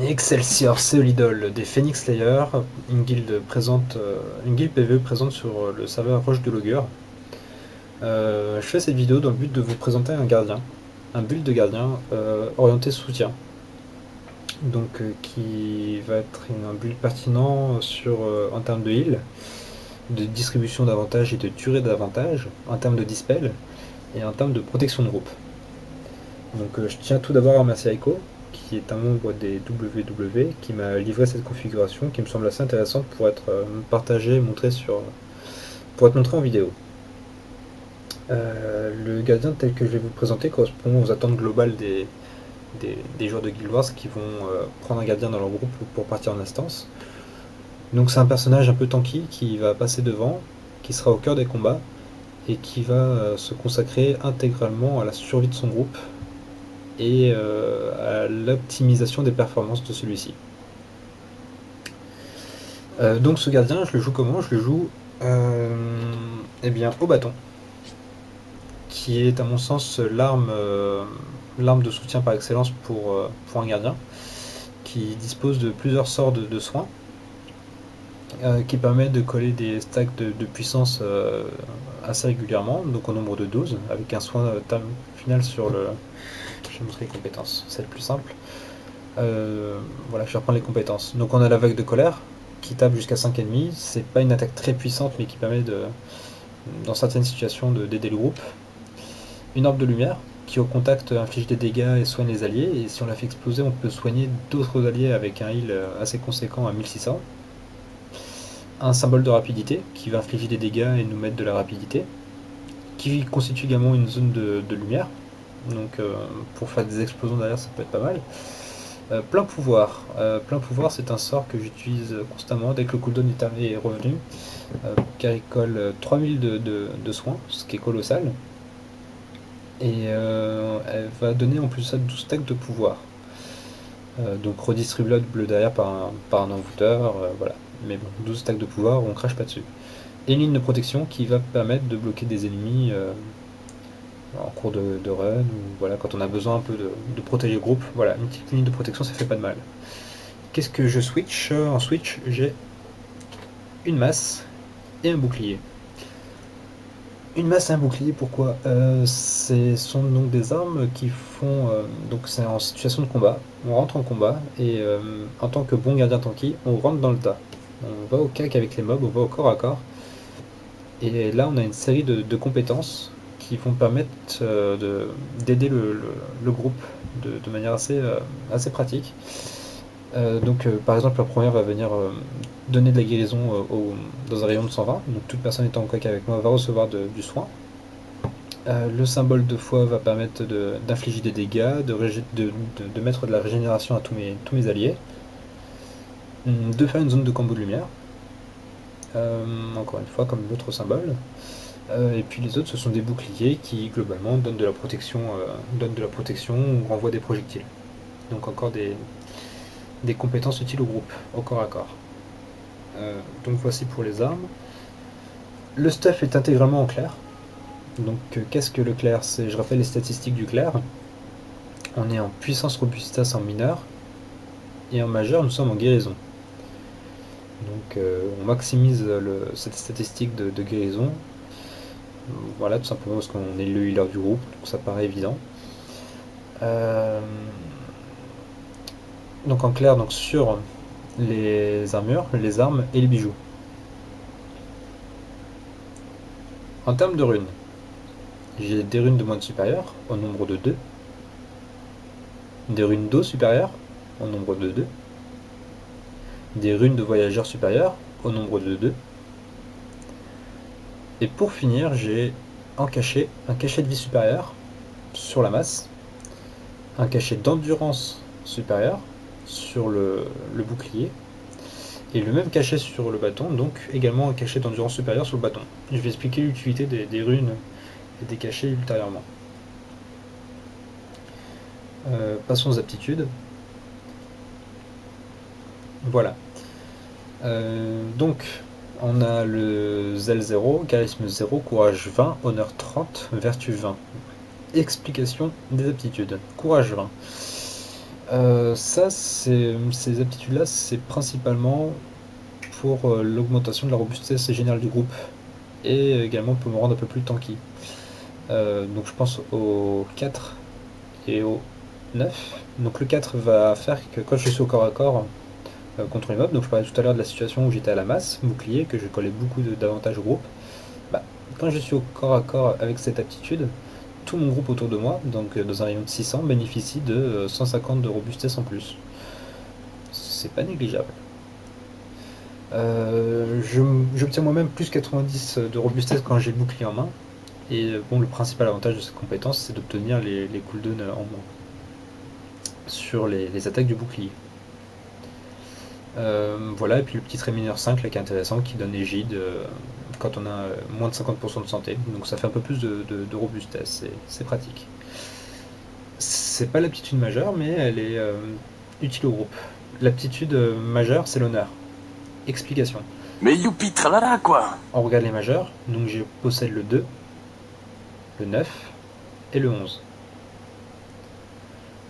Excelsior, Seolidol des Phoenix Slayer, une guilde PvE présente sur le serveur Roche de Logure. Je fais cette vidéo dans le but de vous présenter un gardien, un build de gardien orienté soutien, donc qui va être un build pertinent en termes de heal, de distribution d'avantages et de durée d'avantages, en termes de dispel et en termes de protection de groupe. Donc je tiens tout d'abord à remercier Aiko, qui est un membre des WW, qui m'a livré cette configuration qui me semble assez intéressante pour être partagée, pour être montrée en vidéo. Le gardien tel que je vais vous le présenter correspond aux attentes globales des joueurs de Guild Wars qui vont prendre un gardien dans leur groupe pour partir en instance. Donc c'est un personnage un peu tanky qui va passer devant, qui sera au cœur des combats et qui va se consacrer intégralement à la survie de son groupe et à l'optimisation des performances de celui-ci. Donc ce gardien, je le joue comment? Je le joue eh bien, au bâton, qui est à mon sens l'arme de soutien par excellence pour un gardien, qui dispose de plusieurs sorts de soins, qui permet de coller des stacks de puissance assez régulièrement, donc au nombre de 12, avec un soin final sur le... Je vais montrer les compétences, c'est le plus simple. Voilà, je vais reprendre les compétences. Donc on a la vague de colère, qui tape jusqu'à 5 ennemis, c'est pas une attaque très puissante, mais qui permet dans certaines situations d'aider le groupe. Une orbe de lumière, qui au contact inflige des dégâts et soigne les alliés, et si on la fait exploser, on peut soigner d'autres alliés avec un heal assez conséquent à 1600. Un symbole de rapidité, qui va infliger des dégâts et nous mettre de la rapidité, qui constitue également une zone de lumière, donc pour faire des explosions derrière ça peut être pas mal. Plein pouvoir. Plein pouvoir, c'est un sort que j'utilise constamment dès que le cooldown est revenu, car il colle 3000 de soins, ce qui est colossal. Et elle va donner en plus ça 12 stacks de pouvoir. Donc redistribuable derrière par un envoûteur, voilà. Mais bon, 12 stacks de pouvoir, on crache pas dessus. Et une ligne de protection qui va permettre de bloquer des ennemis en cours de run, ou voilà, quand on a besoin un peu de protéger le groupe. Voilà, une petite ligne de protection, ça fait pas de mal. Qu'est-ce que je switch? En switch, j'ai une masse et un bouclier. Une masse et un bouclier, pourquoi? Ce sont donc des armes qui font... donc c'est en situation de combat, on rentre en combat, et en tant que bon gardien tanky, on rentre dans le tas. On va au cac avec les mobs, on va au corps à corps, et là on a une série de compétences qui vont permettre d'aider le groupe de manière assez pratique. Donc par exemple la première va venir donner de la guérison dans un rayon de 120, donc toute personne étant en contact avec moi va recevoir du soin. Le symbole de foi va permettre d'infliger des dégâts, de mettre de la régénération à tous mes alliés, de faire une zone de combo de lumière, encore une fois comme l'autre symbole. Et puis les autres ce sont des boucliers qui globalement donnent de la protection ou renvoient des projectiles. Donc encore des compétences utiles au groupe, au corps à corps. Donc voici pour les armes. Le stuff est intégralement en clair. Donc qu'est-ce que le clair? Je rappelle les statistiques du clair. On est en puissance robustas en mineur, et en majeur nous sommes en guérison. Donc on maximise cette statistique de guérison. Voilà, tout simplement parce qu'on est le healer du groupe, donc ça paraît évident. Donc en clair, donc sur les armures, les armes et les bijoux. En termes de runes, j'ai des runes de moine supérieur au nombre de 2, des runes d'eau supérieures au nombre de 2, des runes de voyageurs supérieurs au nombre de 2, et pour finir j'ai un cachet de vie supérieure sur la masse, un cachet d'endurance supérieure sur le bouclier, et le même cachet sur le bâton, donc également un cachet d'endurance supérieure sur le bâton. Je vais expliquer l'utilité des runes et des cachets ultérieurement. Passons aux aptitudes. Voilà. Donc, on a le zèle 0, charisme 0, courage 20, honneur 30, vertu 20. Explication des aptitudes. Courage 20. Ces aptitudes-là, c'est principalement pour l'augmentation de la robustesse générale du groupe et également pour me rendre un peu plus tanky. Donc je pense au 4 et au 9. Donc le 4 va faire que quand je suis au corps à corps contre les mobs, donc je parlais tout à l'heure de la situation où j'étais à la masse, bouclier, que je collais beaucoup d'avantages au groupe, bah, quand je suis au corps à corps avec cette aptitude, tout mon groupe autour de moi, donc dans un rayon de 600, bénéficie de 150 de robustesse en plus. C'est pas négligeable. J'obtiens moi-même plus 90 de robustesse quand j'ai le bouclier en main. Et bon, le principal avantage de cette compétence, c'est d'obtenir les cooldowns en moins sur les attaques du bouclier. Voilà, et puis le petit trait mineur 5 là, qui est intéressant, qui donne égide quand on a moins de 50% de santé. Donc ça fait un peu plus de robustesse, c'est pratique. C'est pas l'aptitude majeure, mais elle est utile au groupe. L'aptitude majeure, c'est l'honneur. Explication. Mais youpi tralala, quoi. On regarde les majeurs, donc je possède le 2, le 9 et le 11.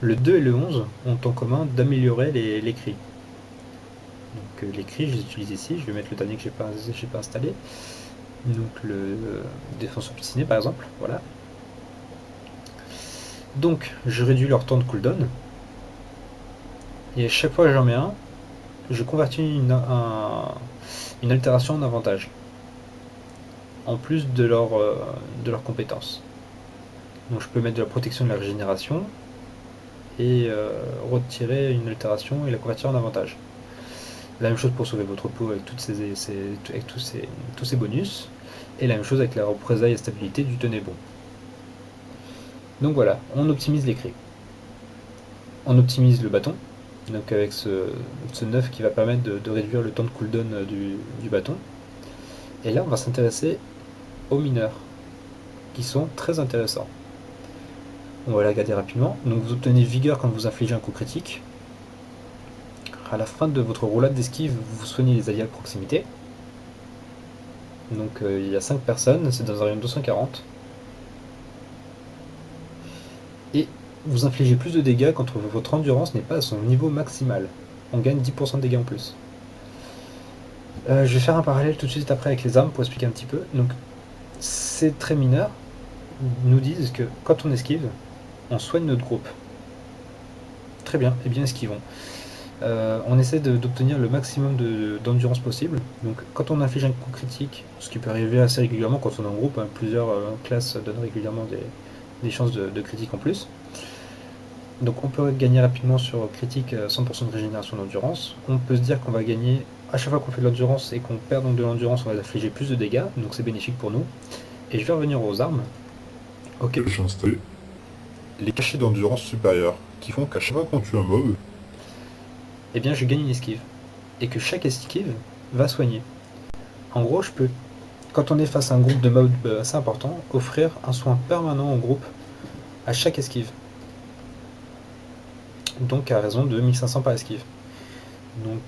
Le 2 et le 11 ont en commun d'améliorer les cris. Donc les cris, je les utilise ici, je vais mettre le dernier que j'ai pas installé. Donc le défense obstinée par exemple, voilà. Donc je réduis leur temps de cooldown. Et à chaque fois que j'en mets un, je convertis une altération en avantage. En plus de leur compétence. Donc je peux mettre de la protection de la régénération et retirer une altération et la convertir en avantage. La même chose pour sauver votre peau avec, avec tous ces bonus. Et la même chose avec la représailles et stabilité du tenez bon. Donc voilà, on optimise les cris. On optimise le bâton, donc avec ce 9 qui va permettre de réduire le temps de cooldown du bâton. Et là, on va s'intéresser aux mineurs, qui sont très intéressants. On va les regarder rapidement. Donc vous obtenez vigueur quand vous infligez un coup critique. À la fin de votre roulade d'esquive, vous soignez les alliés à proximité. Donc il y a 5 personnes, c'est dans un rayon de 240. Et vous infligez plus de dégâts quand votre endurance n'est pas à son niveau maximal. On gagne 10% de dégâts en plus. Je vais faire un parallèle tout de suite après avec les armes pour expliquer un petit peu. Donc ces traits mineurs nous disent que quand on esquive, on soigne notre groupe. Très bien, et bien esquivons. On essaie d'obtenir le maximum d'endurance possible. Donc quand on inflige un coup critique, ce qui peut arriver assez régulièrement quand on est en groupe, hein, plusieurs classes donnent régulièrement des chances de critique en plus. Donc on peut gagner rapidement sur critique 100% de régénération d'endurance. On peut se dire qu'on va gagner, à chaque fois qu'on fait de l'endurance et qu'on perd donc de l'endurance, on va affliger plus de dégâts, donc c'est bénéfique pour nous. Et je vais revenir aux armes. Ok. J'ai installé les cachets d'endurance supérieure, qui font qu'à chaque fois qu'on tue un mob, eh bien je gagne une esquive. Et que chaque esquive va soigner. En gros, je peux, quand on est face à un groupe de mobs assez important, offrir un soin permanent au groupe à chaque esquive. Donc à raison de 1500 par esquive. Donc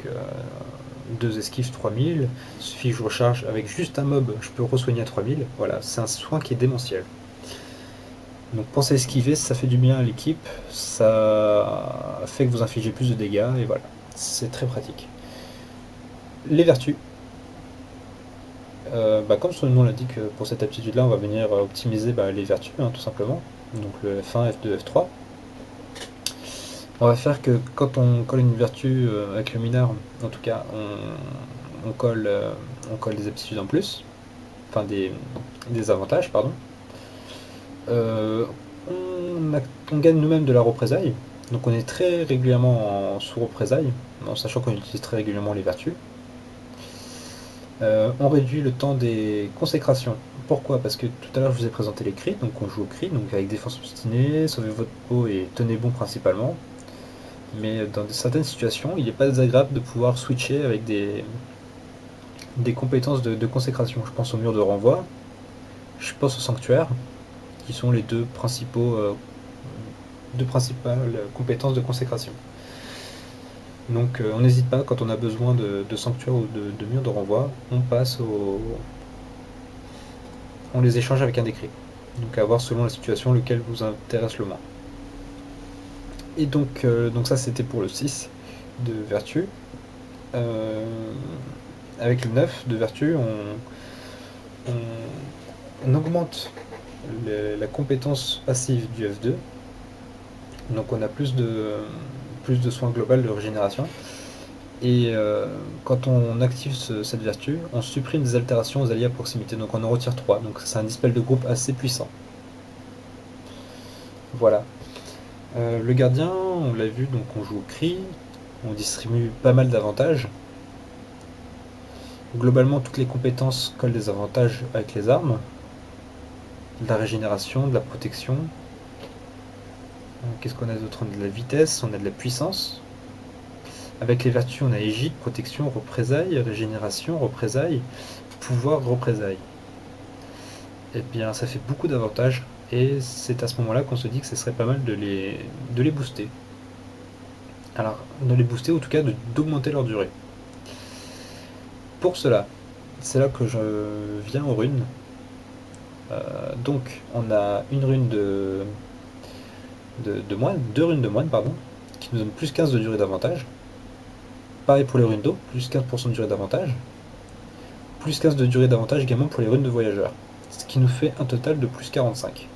2 esquives 3000, il suffit que je recharge avec juste un mob, je peux re-soigner à 3000. Voilà, c'est un soin qui est démentiel. Donc pensez à esquiver, ça fait du bien à l'équipe, ça fait que vous infligez plus de dégâts, et voilà, c'est très pratique. Les vertus. Comme son nom l'indique, pour cette aptitude-là, on va venir optimiser les vertus, hein, tout simplement. Donc le F1, F2, F3. On va faire que quand on colle une vertu avec le mineur, en tout cas, on colle des aptitudes en plus, enfin des avantages, pardon. On gagne nous-mêmes de la représaille, donc on est très régulièrement sous représaille, en sachant qu'on utilise très régulièrement les vertus. On réduit le temps des consécrations. Pourquoi? Parce que tout à l'heure je vous ai présenté les cris, donc on joue au cri, donc avec défense obstinée, sauvez votre peau et tenez bon principalement. Mais dans certaines situations, il n'est pas désagréable de pouvoir switcher avec des compétences de consécration. Je pense au mur de renvoi, je pense au sanctuaire, qui sont les deux principales compétences de consécration. Donc on n'hésite pas, quand on a besoin de sanctuaire ou de mur de renvoi, on les échange avec un décret. Donc à voir selon la situation lequel vous intéresse le moins. Et donc ça c'était pour le 6 de vertu. Avec le 9 de vertu, on augmente la compétence passive du F2. Donc on a plus de soins global de régénération. Et quand on active cette vertu, on supprime des altérations aux alliés à proximité. Donc on en retire 3. Donc c'est un dispel de groupe assez puissant. Voilà. Le gardien, on l'a vu, donc on joue au cri. On distribue pas mal d'avantages. Globalement, toutes les compétences collent des avantages avec les armes. De la régénération, de la protection. Qu'est-ce qu'on a d'autre? On a de la vitesse, on a de la puissance. Avec les vertus, on a égide, protection, représailles, régénération, représailles, pouvoir, représailles. Et bien, ça fait beaucoup d'avantages, et c'est à ce moment-là qu'on se dit que ce serait pas mal de les booster. Alors, de les booster, ou en tout cas d'augmenter leur durée. Pour cela, c'est là que je viens aux runes. Donc, on a une rune de moine, 2 runes de moine, pardon, qui nous donnent plus 15 de durée d'avantage. Pareil pour les runes d'eau, plus 15% de durée d'avantage. Plus 15 de durée d'avantage également pour les runes de voyageurs. Ce qui nous fait un total de plus 45.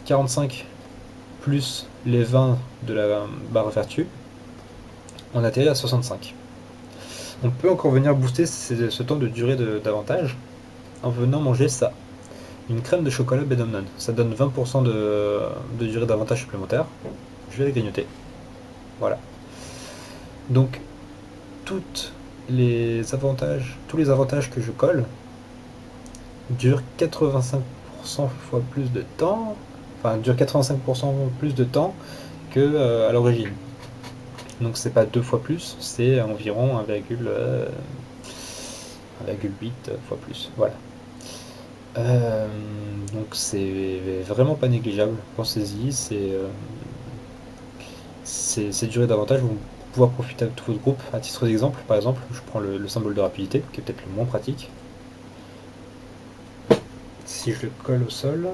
45 plus les 20 de la barre vertu, on atterrit à 65. On peut encore venir booster ce temps de durée d'avantage en venant manger ça. Une crème de chocolat Bedomnon. Ça donne 20% de durée d'avantage supplémentaire. Je vais la grignoter. Voilà. Donc, tous les avantages que je colle durent 85% fois plus de temps. Enfin, durent 85% plus de temps que à l'origine. Donc c'est pas 2 fois plus, c'est environ 1,8 fois plus. Voilà. Donc c'est vraiment pas négligeable. Pensez-y, ces durées d'avantage vont pouvoir profiter à tout votre groupe. À titre d'exemple, par exemple, je prends le symbole de rapidité, qui est peut-être le moins pratique. Si je le colle au sol,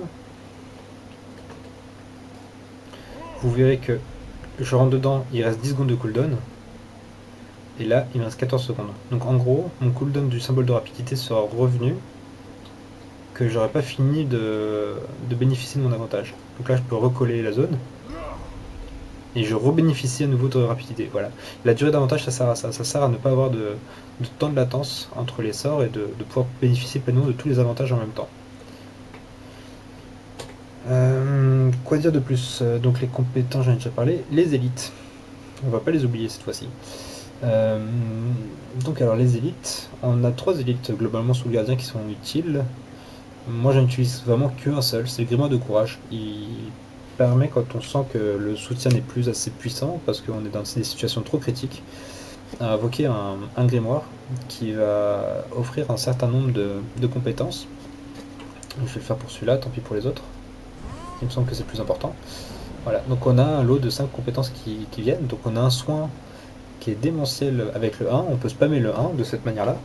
vous verrez que je rentre dedans, il reste 10 secondes de cooldown. Et là, il me reste 14 secondes. Donc en gros, mon cooldown du symbole de rapidité sera revenu, que j'aurais pas fini de bénéficier de mon avantage. Donc là, je peux recoller la zone. Et je rebénéficie à nouveau de rapidité. Voilà. La durée d'avantage, ça sert à ça. Ça sert à ne pas avoir de temps de latence entre les sorts et de pouvoir bénéficier pleinement de tous les avantages en même temps. Quoi dire de plus? Donc les compétences, j'en ai déjà parlé. Les élites. On va pas les oublier cette fois-ci. Donc alors les élites, on a 3 élites globalement sous le gardien qui sont utiles. Moi j'en utilise vraiment qu'un seul, c'est le grimoire de courage. Il permet, quand on sent que le soutien n'est plus assez puissant, parce qu'on est dans des situations trop critiques, à invoquer un grimoire qui va offrir un certain nombre de compétences. Je vais le faire pour celui-là, tant pis pour les autres. Il me semble que c'est plus important. Voilà, donc on a un lot de 5 compétences qui viennent. Donc on a un soin qui est démentiel avec le 1, on peut spammer le 1 de cette manière-là.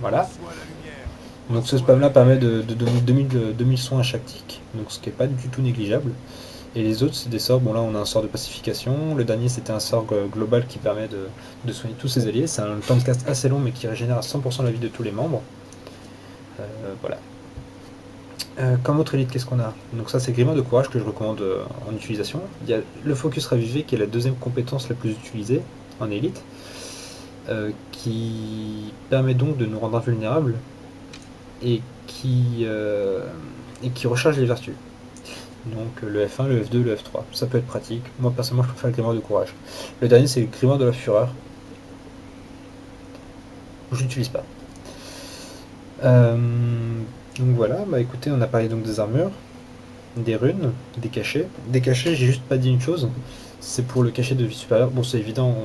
Voilà. Donc ce spam-là permet de donner 2000 soins à chaque tick, donc ce qui n'est pas du tout négligeable. Et les autres, c'est des sorts. Bon, là on a un sort de pacification. Le dernier, c'était un sort global qui permet de soigner tous ses alliés. C'est un temps de cast assez long, mais qui régénère à 100% la vie de tous les membres. Voilà. Comme autre élite, qu'est-ce qu'on a? Donc ça, c'est grimoire de courage que je recommande en utilisation. Il y a le focus ravivé, qui est la deuxième compétence la plus utilisée en élite, qui permet donc de nous rendre invulnérables et qui recharge les vertus. Donc le F1, le F2, le F3. Ça peut être pratique. Moi personnellement, je préfère le grimoire de courage. Le dernier, c'est le grimoire de la fureur. Je l'utilise pas. Donc voilà, bah écoutez, on a parlé donc des armures, des runes, des cachets. Des cachets, j'ai juste pas dit une chose, c'est pour le cachet de vie supérieure. Bon, c'est évident,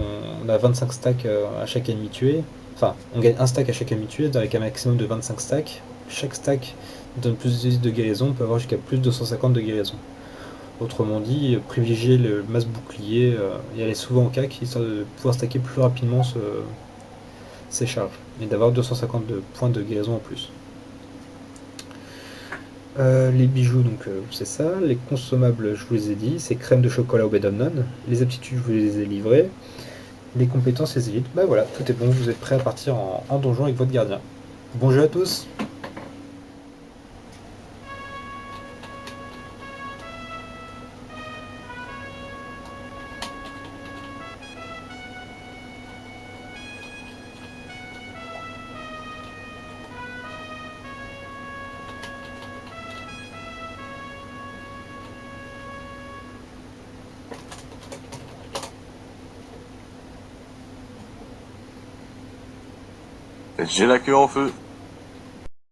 on a 25 stacks à chaque ennemi tué. Enfin, on gagne un stack à chaque ennemi tué, avec un maximum de 25 stacks. Chaque stack donne plus de guérison, on peut avoir jusqu'à plus de 250 de guérison. Autrement dit, privilégier le masse bouclier et aller souvent en cac, histoire de pouvoir stacker plus rapidement ses charges, et d'avoir 250 de points de guérison en plus. Les bijoux, donc c'est ça. Les consommables, je vous les ai dit. C'est crème de chocolat au bedonnon. Les aptitudes, je vous les ai livrées. Les compétences, les élites. Bah voilà, tout est bon. Vous êtes prêts à partir en donjon avec votre gardien. Bon jeu à tous. J'ai la queue en feu.